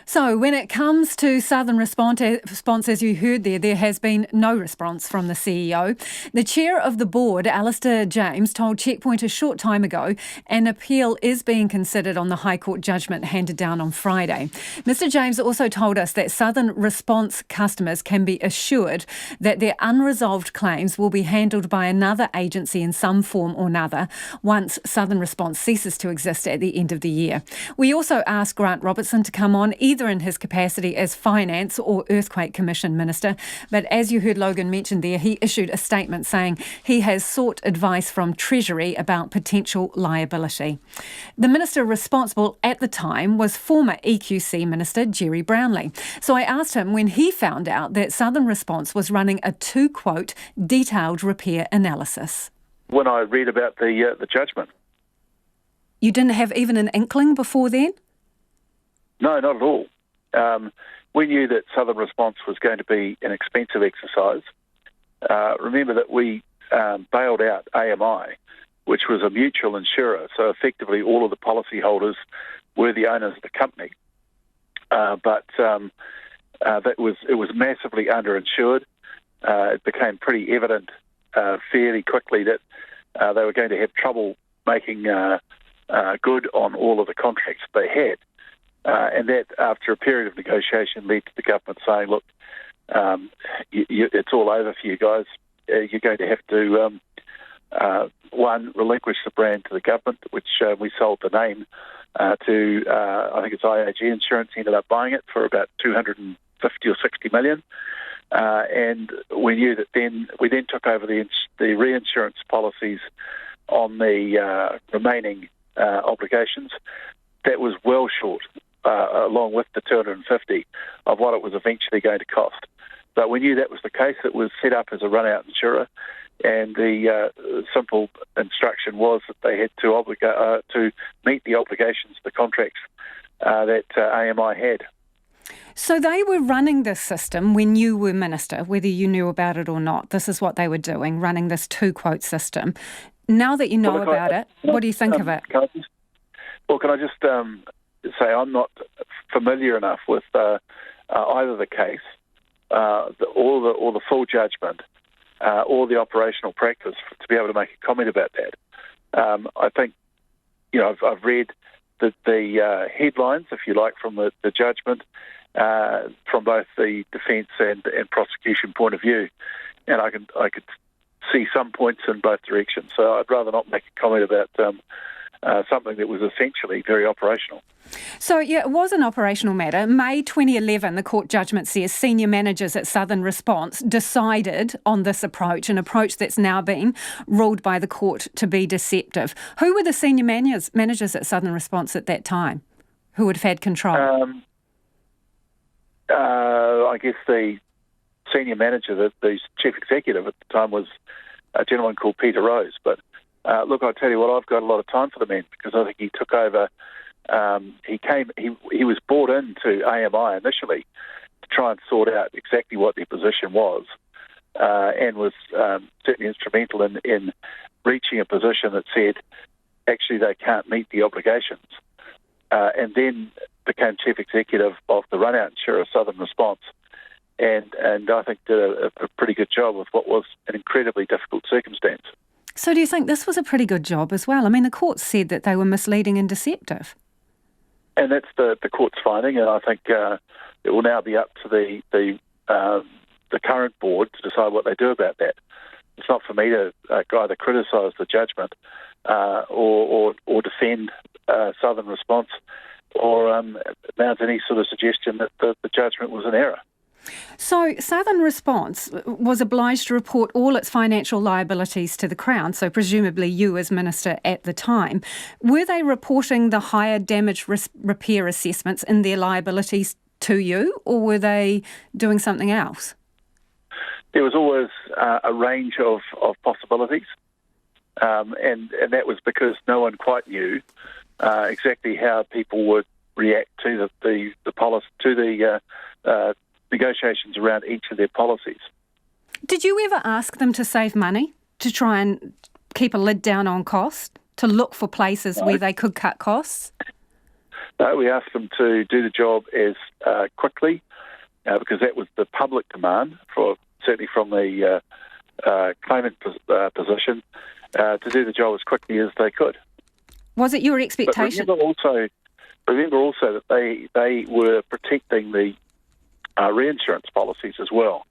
So when it comes to Southern response, as you heard there has been no response from the CEO. The chair of the board, Alistair James, told Checkpoint a short time ago an appeal is being considered on the High Court judgment handed down on Friday. Mr James also told us that Southern response customers can be assured that their unresolved claims will be handled by another agency in some form or another once Southern response ceases to exist at the end of the year. We also asked Grant Robertson to come on, either in his capacity as Finance or Earthquake Commission Minister. But as you heard Logan mention there, he issued a statement saying he has sought advice from Treasury about potential liability. The minister responsible at the time was former EQC Minister Gerry Brownlee. So I asked him when he found out that Southern Response was running a two-quote detailed repair analysis. When I read about the judgment. You didn't have even an inkling before then? No, not at all. We knew that Southern Response was going to be an expensive exercise. Remember that we bailed out AMI, which was a mutual insurer, so effectively all of the policyholders were the owners of the company. But it was massively underinsured. It became pretty evident fairly quickly that they were going to have trouble making good on all of the contracts they had. And that, after a period of negotiation, led to the government saying, look, it's all over for you guys. You're going to have to, one, relinquish the brand to the government, which we sold the name to, I think it's IAG Insurance, ended up buying it for about 250 or 60 million. And we knew that we then took over the reinsurance policies on the remaining obligations. That was well short, along with the 250 of what it was eventually going to cost. But we knew that was the case. It was set up as a run-out insurer, and the simple instruction was that they had to meet the obligations, the contracts that AMI had. So they were running this system when you were minister, whether you knew about it or not. This is what they were doing, running this two-quote system. Now that you know about it, what do you think of it? Can I just say I'm not familiar enough with either the case or the full judgment or the operational practice to be able to make a comment about that. I think, I've read the headlines, if you like, from the judgment from both the defence and prosecution point of view, and I could see some points in both directions. So I'd rather not make a comment about something that was essentially very operational. So, it was an operational matter. May 2011, the court judgment says senior managers at Southern Response decided on this approach, an approach that's now been ruled by the court to be deceptive. Who were the senior managers at Southern Response at that time who would have had control? I guess the senior manager, the chief executive at the time, was a gentleman called Peter Rose. But look, I'll tell you what, I've got a lot of time for the man, because I think he took over. He was brought into AMI initially to try and sort out exactly what their position was, and was certainly instrumental in reaching a position that said actually they can't meet the obligations, and then became chief executive of the run-out insurer Southern Response, and I think did a pretty good job with what was an incredibly difficult circumstance. So do you think this was a pretty good job as well? I mean, the court said that they were misleading and deceptive. And that's the court's finding, and I think it will now be up to the current board to decide what they do about that. It's not for me to either criticise the judgment or defend Southern Response or mount any sort of suggestion that the judgment was an error. So Southern Response was obliged to report all its financial liabilities to the Crown, so presumably you as Minister at the time. Were they reporting the higher damage repair assessments in their liabilities to you, or were they doing something else? There was always a range of possibilities, and that was because no one quite knew exactly how people would react to the policy, to the negotiations around each of their policies. Did you ever ask them to save money, to try and keep a lid down on cost, to look for places where they could cut costs? No, we asked them to do the job as quickly, because that was the public demand, certainly from the claimant position, to do the job as quickly as they could. Was it your expectation? But remember also that they were protecting the reinsurance policies as well.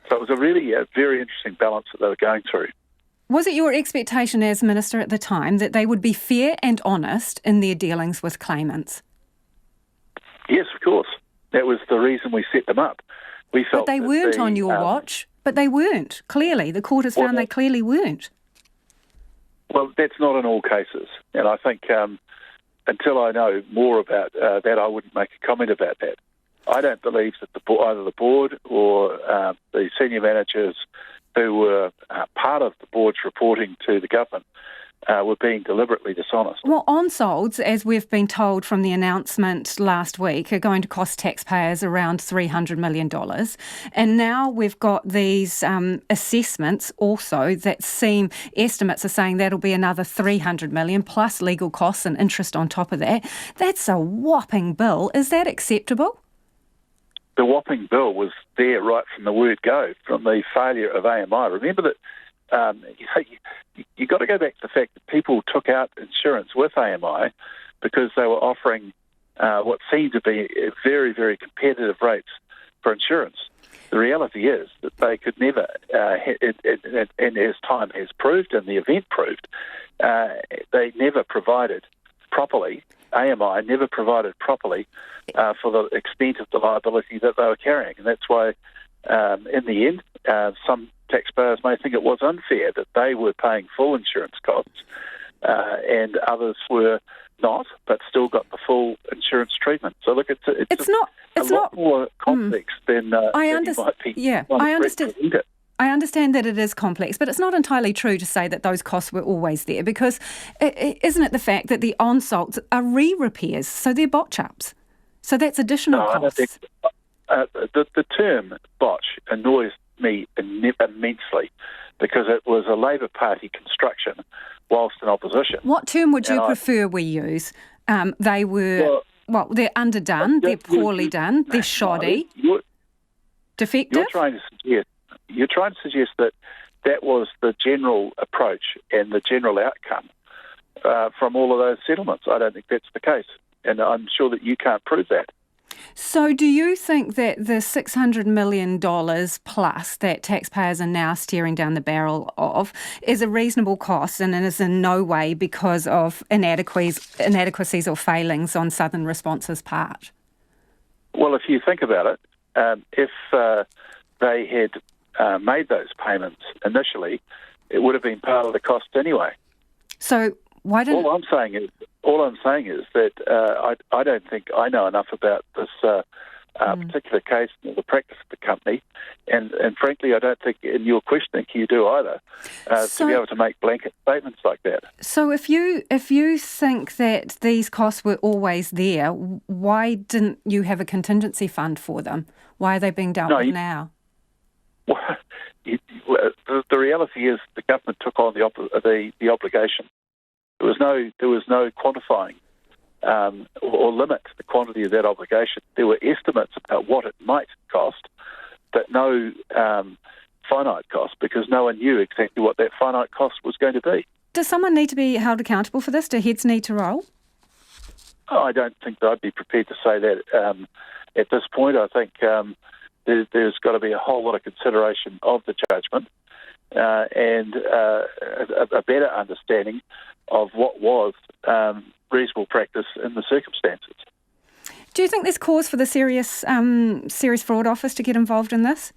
So it was a very interesting balance that they were going through. Was it your expectation as Minister at the time that they would be fair and honest in their dealings with claimants? Yes, of course. That was the reason we set them up. We felt but they weren't on your watch. But they weren't, clearly. The court has found they clearly weren't. Well, that's not in all cases. And I think until I know more about that, I wouldn't make a comment about that. I don't believe that either the board or the senior managers who were part of the board's reporting to the government were being deliberately dishonest. Well, on-solds, as we've been told from the announcement last week, are going to cost taxpayers around $300 million. And now we've got these assessments also that estimates are saying that'll be another $300 million plus legal costs and interest on top of that. That's a whopping bill. Is that acceptable? The whopping bill was there right from the word go, from the failure of AMI. Remember that you've got to go back to the fact that people took out insurance with AMI because they were offering what seemed to be very, very competitive rates for insurance. The reality is that they could never, and as time has proved and the event proved, they never provided properly. AMI never provided properly for the extent of the liability that they were carrying. And that's why, in the end, some taxpayers may think it was unfair that they were paying full insurance costs and others were not, but still got the full insurance treatment. So look, it's a lot more complex than you might be. Yeah, I understand. I understand that it is complex, but it's not entirely true to say that those costs were always there, because isn't it the fact that the on-salts are re-repairs, so they're botch-ups? So that's additional costs. The term botch annoys me immensely because it was a Labor Party construction whilst in opposition. What term would you prefer we use? They were, they're underdone, they're poorly done, they're shoddy, defective? You're trying to suggest that was the general approach and the general outcome from all of those settlements. I don't think that's the case, and I'm sure that you can't prove that. So do you think that the $600 million plus that taxpayers are now staring down the barrel of is a reasonable cost, and it is in no way because of inadequacies or failings on Southern Response's part? Well, if you think about it, if they had made those payments initially, it would have been part of the cost anyway. So why didn't... All I'm saying is that I don't think I know enough about this particular case and the practice of the company, and frankly, I don't think in your questioning you do either, to be able to make blanket statements like that. So if you think that these costs were always there, why didn't you have a contingency fund for them? Why are they being dealt with now? Well, the reality is the government took on the obligation. There was no quantifying or limit to the quantity of that obligation. There were estimates about what it might cost, but no finite cost, because no one knew exactly what that finite cost was going to be. Does someone need to be held accountable for this? Do heads need to roll? I don't think that I'd be prepared to say that at this point. I think there's got to be a whole lot of consideration of the judgment and a better understanding of what was reasonable practice in the circumstances. Do you think there's cause for the Serious Fraud Office to get involved in this?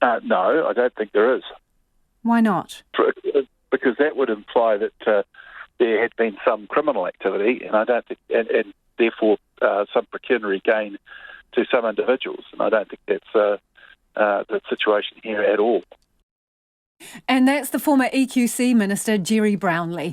No, I don't think there is. Why not? Because that would imply that there had been some criminal activity, and I don't think, and therefore some pecuniary gain to some individuals, and I don't think that's the situation here at all. And that's the former EQC Minister Gerry Brownlee.